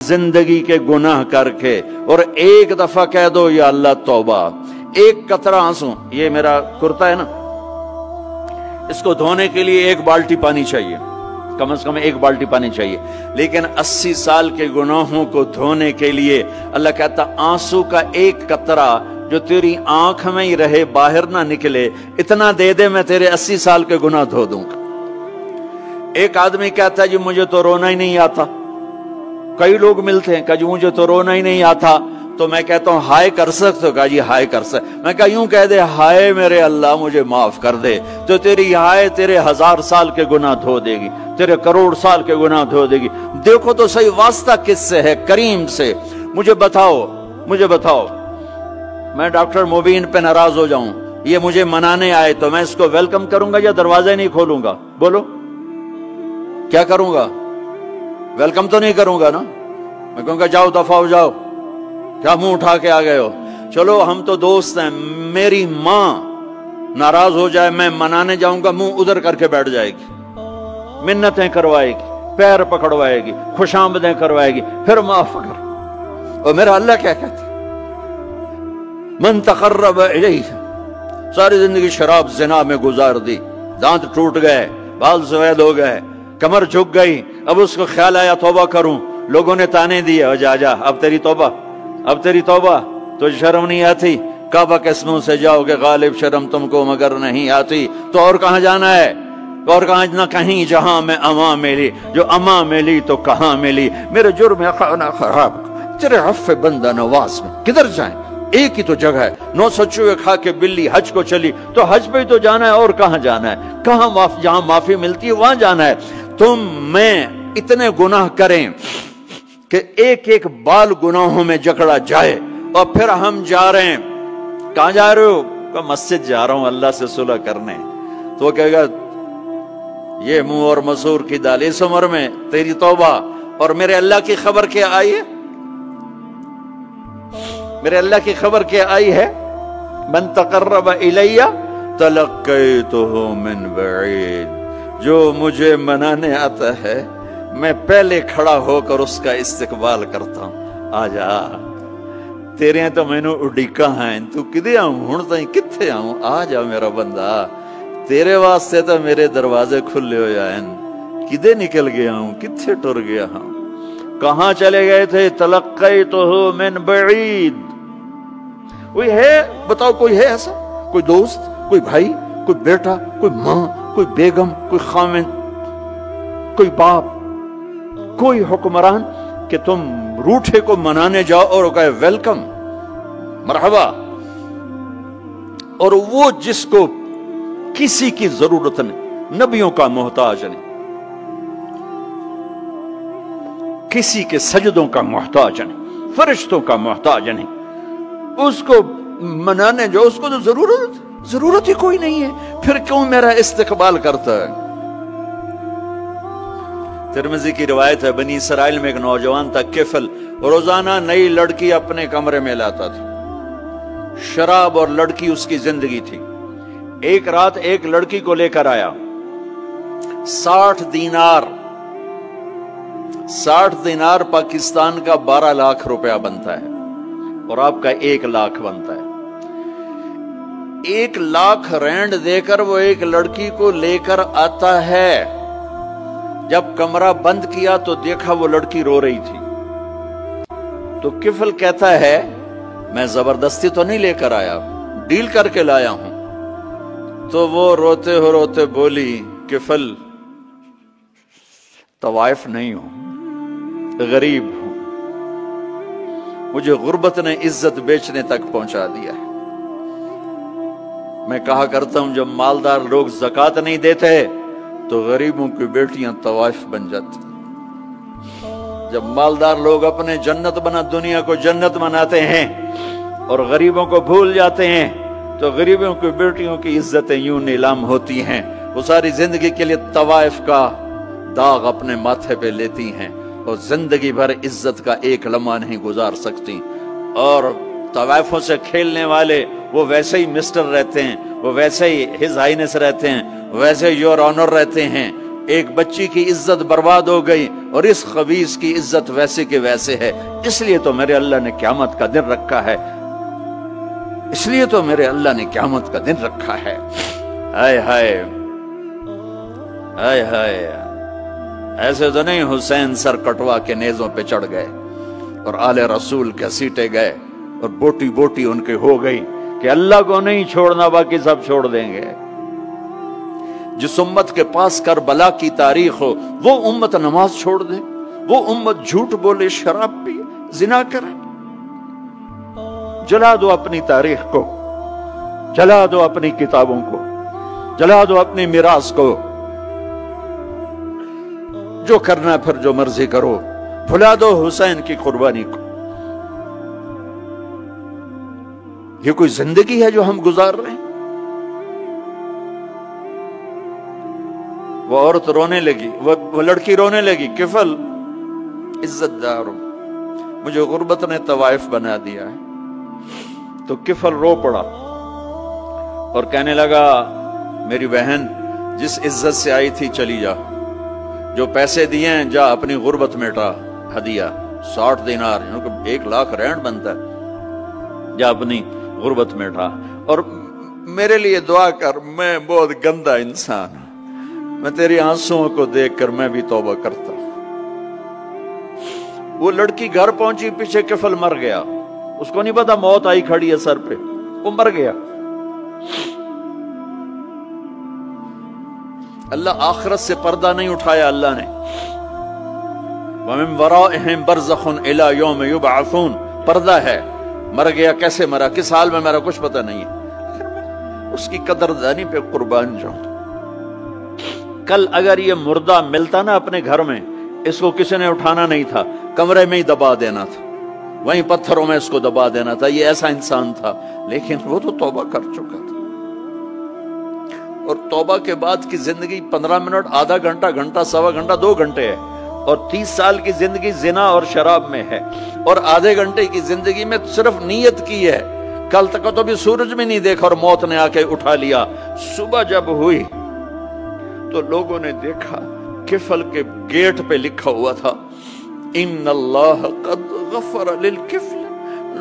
जिंदगी के गुनाह करके, और एक दफा कह दो या अल्लाह तौबा। एक कतरा आंसू, ये मेरा कुर्ता है ना, इसको धोने के लिए एक बाल्टी पानी चाहिए, कम से कम एक बाल्टी पानी चाहिए। लेकिन 80 साल के गुनाहों को धोने के लिए अल्लाह कहता आंसू का एक कतरा जो तेरी आंख में ही रहे, बाहर ना निकले, इतना दे दे, मैं तेरे 80 साल के गुनाह धो दूंगा। एक आदमी कहता है जी मुझे तो रोना ही नहीं आता। कई लोग मिलते हैं, कहा जी मुझे तो रोना ही नहीं आता। तो मैं कहता हूं हाय कर सकते हो? कहा जी हाय कर सकते। मैं कहा यूं कह दे, हाय मेरे अल्लाह मुझे माफ कर दे, तो तेरी हाय तेरे 1000 साल के गुनाह धो देगी, तेरे करोड़ साल के गुनाह धो देगी। देखो तो सही वास्ता किससे है? करीम से। मुझे बताओ, मुझे बताओ, मैं डॉक्टर मुबीन पे नाराज हो जाऊं, ये मुझे मनाने आए, तो मैं इसको वेलकम करूंगा या दरवाजा नहीं खोलूंगा? बोलो क्या करूंगा? वेलकम तो नहीं करूंगा ना। मैं कहूंगा जाओ दफा हो जाओ, क्या मुंह उठा के आ गए हो? चलो हम तो दोस्त हैं। मेरी मां नाराज हो जाए, मैं मनाने जाऊंगा, मुंह उधर करके बैठ जाएगी, मिन्नतें करवाएगी, पैर पकड़वाएगी, खुशामदें करवाएगी, फिर माफ कर। और मेरा अल्लाह क्या कहता? मन तकर्रब इलैहि, सारी जिंदगी शराब ज़िना में गुजार दी, दांत टूट गए, बाल सफेद हो गए, कमर झुक गई, अब उसको ख्याल आया तौबा करूं, लोगों ने ताने दिए, जा जा अब तेरी तौबा, अब तेरी तौबा, तो शर्म नहीं आती? काबा के मुंह से जाओगे गालिब, शर्म तुमको मगर नहीं आती। तो और कहां जाना है? और कहां ना कहीं जहां में अमा मिली, जो अमा मिली तो कहां मिली। मेरे जुर्म खाना खराब, तेरे अफ़्फ़े बंदा नवाज में किधर जाएं? एक ही तो जगह है, 900 चूहे खा के बिल्ली हज को चली, तो हज पे ही तो जाना है, और कहां जाना है? कहां जहां माफी मिलती है वहां जाना है। तुम मैं इतने गुनाह करें कि एक एक बाल गुनाहों में जकड़ा जाए, और फिर हम जा रहे हैं। कहां जा रहे हो? का मस्जिद जा रहा हूं अल्लाह से सुलह करने। तो वो कहेगा ये मुंह और मसूर की दाल, इस उम्र में तेरी तौबा। और मेरे अल्लाह की खबर क्या आई है? मेरे अल्लाह की खबर क्या आई है? मन तकर्रब इलैया तलक्कैतुहु मिन बईद, जो मुझे मनाने आता है मैं पहले खड़ा होकर उसका इस्तकबाल करता हूं। आजा तेरे तो मैनू उड़ीका है, तू किदे आऊं हुण ताईं, किथे आऊं? आ जा मेरा बंदा, तेरे वास्ते तो मेरे दरवाजे खुले हो जाए, किदे निकल गया हूं, किथे टुर गया हूं, कहां चले गए थे? तलक्कैतुहु मिन बईद। कोई है? बताओ कोई है ऐसा? कोई दोस्त, कोई भाई, कोई बेटा, कोई मां, कोई बेगम, कोई खामिन, कोई बाप, कोई हुक्मरान कि तुम रूठे को मनाने जाओ और कहे वेलकम, मरहबा। और वो जिसको किसी की जरूरत नहीं, नबियों का मोहताज नहीं, किसी के सजदों का मोहताज नहीं, फरिश्तों का मोहताज नहीं, उसको मनाने जाओ, उसको तो जरूरत ही कोई नहीं है, फिर क्यों मेरा इस्तकबाल करता है? तिरमिज़ी की रिवायत है, बनी इसराइल में एक नौजवान था किफल, रोजाना नई लड़की अपने कमरे में लाता था, शराब और लड़की उसकी जिंदगी थी। एक रात एक लड़की को लेकर आया, 60 दीनार, 60 दीनार पाकिस्तान का 12 लाख रुपया बनता है, और आपका 1 लाख बनता है। 1 लाख रैंड देकर वो एक लड़की को लेकर आता है। जब कमरा बंद किया तो देखा वो लड़की रो रही थी। तो किफल कहता है मैं जबरदस्ती तो नहीं लेकर आया, डील करके लाया हूं। तो वो रोते बोली, किफल तवाइफ नहीं हूं, गरीब हूं, मुझे गुर्बत ने इज्जत बेचने तक पहुंचा दिया है। मैं कहा करता हूं जब मालदार लोग ज़कात नहीं देते तो गरीबों की बेटियां तवाइफ बन जाती। जब मालदार लोग अपने जन्नत बना दुनिया को जन्नत बनाते हैं और गरीबों को भूल जाते हैं, तो गरीबों की बेटियों की इज्जतें यूं नीलाम होती हैं। वो सारी जिंदगी के लिए तवाइफ का दाग अपने माथे पे लेती हैं और जिंदगी भर इज्जत का एक लम्हा नहीं गुजार सकती। और तवाइफों से खेलने वाले वो वैसे ही मिस्टर रहते हैं, वो वैसे ही हिज हाइनेस रहते हैं, वैसे योर ऑनर रहते हैं। ایک بچی کی عزت برباد ہو گئی اور اس خبیث کی عزت ویسے کے ویسے ہے، اس لیے تو میرے اللہ نے قیامت کا دن رکھا ہے، اس لیے تو میرے اللہ نے قیامت کا دن رکھا ہے۔ ہائے ہائے ہائے ہائے، ایسے تو نہیں حسین سر کٹوا کے نیزوں پہ چڑھ گئے اور آل رسول کے سیٹے گئے اور بوٹی بوٹی ان کے ہو گئی کہ اللہ کو نہیں چھوڑنا باقی سب چھوڑ دیں گے۔ جس امت کے پاس کربلا کی تاریخ ہو وہ امت نماز چھوڑ دے، وہ امت جھوٹ بولے، شراب پی، زنا کرے۔ جلا دو اپنی تاریخ کو، جلا دو اپنی کتابوں کو، جلا دو اپنی میراث کو، جو کرنا پھر جو مرضی کرو، بھلا دو حسین کی قربانی کو۔ یہ کوئی زندگی ہے جو ہم گزار رہے ہیں؟ وہ عورت رونے لگی، وہ لڑکی رونے لگی، کفل عزت دار ہوں، مجھے غربت نے طوائف بنا دیا ہے۔ تو کفل رو پڑا اور کہنے لگا میری بہن جس عزت سے آئی تھی چلی جا، جو پیسے دیے ہیں جا اپنی غربت مٹا، ہدیہ 60 دینار 1 لاکھ رینڈ بنتا ہے، جا اپنی غربت مٹا اور میرے لیے دعا کر، میں بہت گندا انسان ہوں، میں تیری آنسوؤں کو دیکھ کر میں بھی توبہ کرتا ہوں۔ وہ لڑکی گھر پہنچی، پیچھے کفل مر گیا، اس کو نہیں پتا موت آئی کھڑی ہے سر پہ، وہ مر گیا۔ اللہ آخرت سے پردہ نہیں اٹھایا اللہ نے۔ وَمِن وَرَائِهِمْ بَرْزَخٌ إِلَى يَوْمِ يُبْعَثُونَ، پردہ ہے، مر گیا کیسے مرا، کس حال میں مرا کچھ پتہ نہیں ہے، اس کی قدردانی پہ قربان جاؤں۔ کل اگر یہ مردہ ملتا نا اپنے گھر میں، اس کو کسی نے اٹھانا نہیں تھا، کمرے میں ہی دبا دینا تھا، وہیں پتھروں میں اس کو دبا دینا تھا، یہ ایسا انسان تھا، لیکن وہ تو توبہ کر چکا تھا۔ اور توبہ کے بعد کی زندگی 15 منٹ، آدھا گھنٹہ، گھنٹہ، سوا گھنٹہ، 2 گھنٹے ہے، اور 30 سال کی زندگی زنا اور شراب میں ہے، اور آدھے گھنٹے کی زندگی میں صرف نیت کی ہے۔ کل تک تو بھی سورج میں نہیں دیکھا اور موت نے آ کے اٹھا لیا۔ صبح جب ہوئی تو لوگوں نے دیکھا کفل کے گیٹ پہ لکھا ہوا تھا ان اللہ قد غفر للکفل،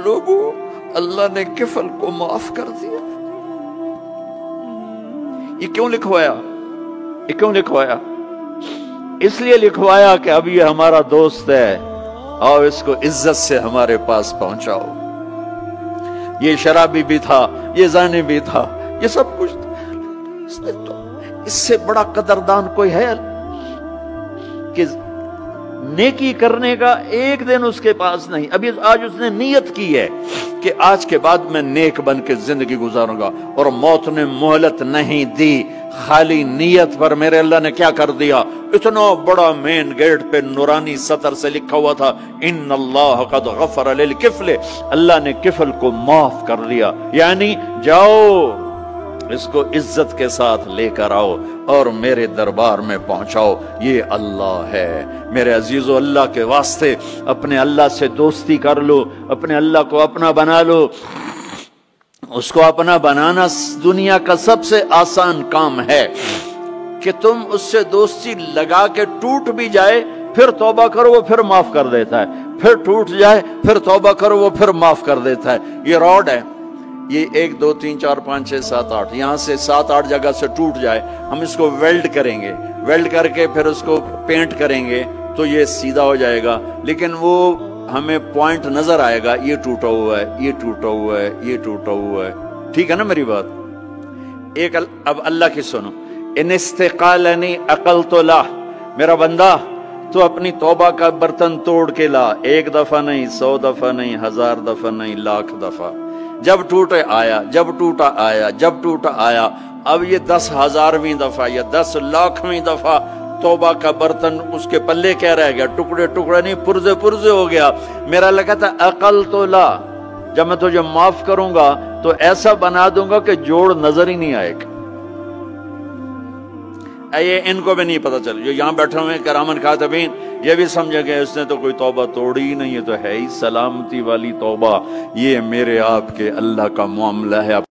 لوگوں اللہ نے کفل کو معاف کر دیا۔ یہ کیوں لکھوایا؟ یہ کیوں لکھوایا؟ اس لیے لکھوایا کہ اب یہ ہمارا دوست ہے، آؤ اس کو عزت سے ہمارے پاس پہنچاؤ۔ یہ شرابی بھی تھا، یہ زانی بھی تھا، یہ سب کچھ تھا۔ اس سے بڑا قدردان کوئی ہے کہ نیکی کرنے کا ایک دن اس کے پاس نہیں؟ ابھی آج اس نے نیت کی ہے کہ آج کے بعد میں نیک بن کے زندگی گزاروں گا، اور موت نے مہلت نہیں دی، خالی نیت پر میرے اللہ نے کیا کر دیا، اتنا بڑا مین گیٹ پہ نورانی سطر سے لکھا ہوا تھا ان اللہ قد غفر للکفل، اللہ نے کفل کو معاف کر دیا، یعنی جاؤ اس کو عزت کے ساتھ لے کر آؤ اور میرے دربار میں پہنچاؤ، یہ اللہ ہے۔ میرے عزیزو، اللہ کے واسطے اپنے اللہ سے دوستی کر لو، اپنے اللہ کو اپنا بنا لو۔ اس کو اپنا بنانا دنیا کا سب سے آسان کام ہے کہ تم اس سے دوستی لگا کے ٹوٹ بھی جائے پھر توبہ کرو وہ پھر معاف کر دیتا ہے، پھر ٹوٹ جائے پھر توبہ کرو وہ پھر معاف کر دیتا ہے۔ یہ راڈ ہے، یہ 1 2 3 4 5 6 7 8 یہاں سے 7 8 جگہ سے ٹوٹ جائے، ہم اس کو ویلڈ کریں گے، ویلڈ کر کے پھر اس کو پینٹ کریں گے تو یہ سیدھا ہو جائے گا، لیکن وہ ہمیں پوائنٹ نظر آئے گا، یہ ٹوٹا ہوا ہے، یہ ٹوٹا ہوا ہے، یہ ٹوٹا ہوا ہے۔ ٹھیک ہے نا میری بات؟ ایک اب اللہ کی سنو، ان استقالنی عقلت لا، میرا بندہ تو اپنی توبہ کا برتن توڑ کے لا، 1 دفعہ نہیں، 100 دفعہ نہیں، 1000 دفعہ نہیں، 1,00,000 دفعہ، جب ٹوٹے آیا، جب ٹوٹا آیا، جب ٹوٹا آیا۔ اب یہ 10,000ویں دفعہ یا 10,00,000ویں دفعہ توبہ کا برتن اس کے پلے کیا رہ گیا، ٹکڑے ٹکڑے نہیں، پرزے پرزے ہو گیا۔ میرا لگا تھا عقل تو لا، جب میں تجھے معاف کروں گا تو ایسا بنا دوں گا کہ جوڑ نظر ہی نہیں آئے گا۔ یہ ان کو بھی نہیں پتا چل، جو یہاں بیٹھے ہوئے کرامن کاتبین یہ بھی سمجھے گئے اس نے تو کوئی توبہ توڑی ہی نہیں، یہ تو ہے ہی سلامتی والی توبہ۔ یہ میرے آپ کے اللہ کا معاملہ ہے۔